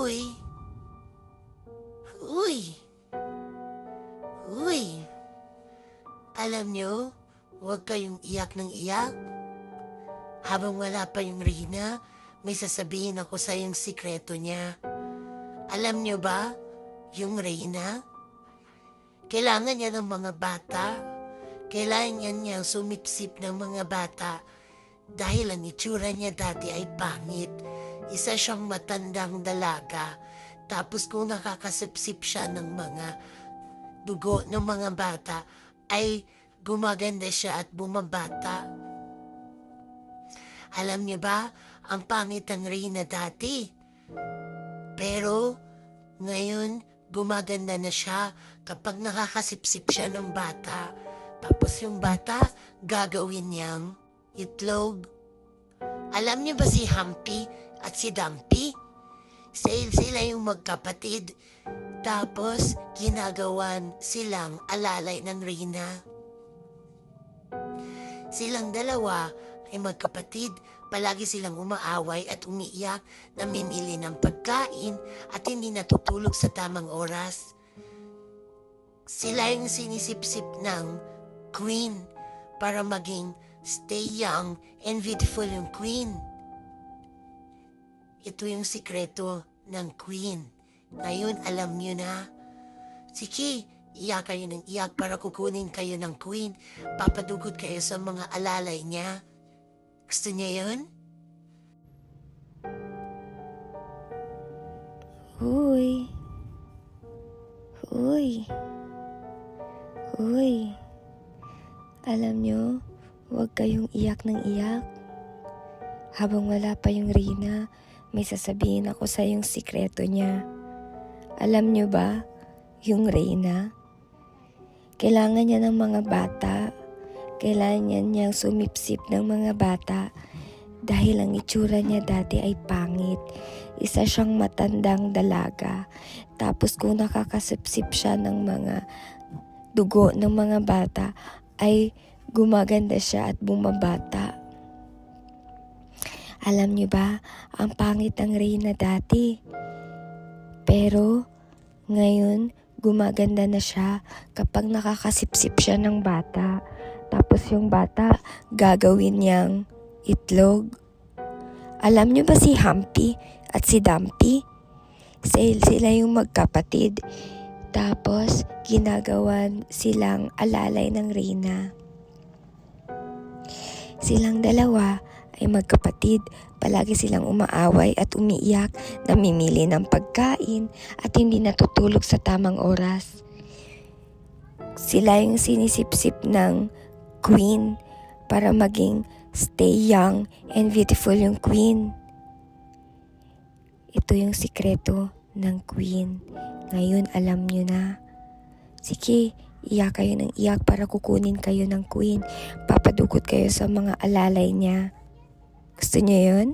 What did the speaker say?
Uy! Uy! Uy! Alam nyo, huwag kayong iyak ng iyak. Habang wala pa yung Rina, may sasabihin ako sa yung sikreto niya. Alam nyo ba, yung Rina, kailangan niya ng mga bata. Kailangan niya sumipsip ng mga bata dahil ang itsura niya dati ay pangit. Isa siyang matandang dalaga. Tapos kung nakakasipsip siya ng mga dugo ng mga bata, ay gumaganda siya at bumabata. Alam niyo ba, ang pangit ng Rina dati. Pero ngayon, gumaganda na siya kapag nakakasipsip siya ng bata. Tapos yung bata, gagawin niyang itlog. Alam niyo ba si Humpy at si Dumpy? Sila yung magkapatid. Tapos, ginagawan silang alalay ng Rina. Silang dalawa ay magkapatid. Palagi silang umaaway at umiiyak, namimili ng pagkain at hindi natutulog sa tamang oras. Sila yung sinisipsip ng queen para maging stay young and beautiful yung queen. Ito yung sikreto ng queen. Ngayon, alam nyo na. Sige, iyak kayo ng iyak para kukunin kayo ng queen. Papadugod kayo sa mga alalay niya. Gusto niya yun? Huy. Huy. Huy. Alam nyo, huwag kayong iyak ng iyak. Habang wala pa yung Rina, may sasabihin ako sa yung sikreto niya. Alam nyo ba, yung Rina, kailangan niya ng mga bata. Kailangan niyang sumipsip ng mga bata dahil ang itsura niya dati ay pangit. Isa siyang matandang dalaga. Tapos kung nakakasipsip siya ng mga dugo ng mga bata, ay gumaganda siya at bumabata. Alam niyo ba, ang pangit ng Rina dati. Pero ngayon, gumaganda na siya kapag nakakasipsip siya ng bata. Tapos yung bata, gagawin niyang itlog. Alam niyo ba si Humpy at si Dumpy? Sila yung magkapatid. Tapos, ginagawan silang alalay ng Rina. Silang dalawa ay magkapatid. Palagi silang umaaway at umiiyak, namimili ng pagkain at hindi natutulog sa tamang oras. Sila yung sinisipsip ng queen para maging stay young and beautiful yung queen. Ito yung sikreto ng queen. Ngayon alam nyo na. Sige, iyak kayo ng iyak para kukunin kayo ng queen. Papadukot kayo sa mga alalay niya. Gusto niyo yun?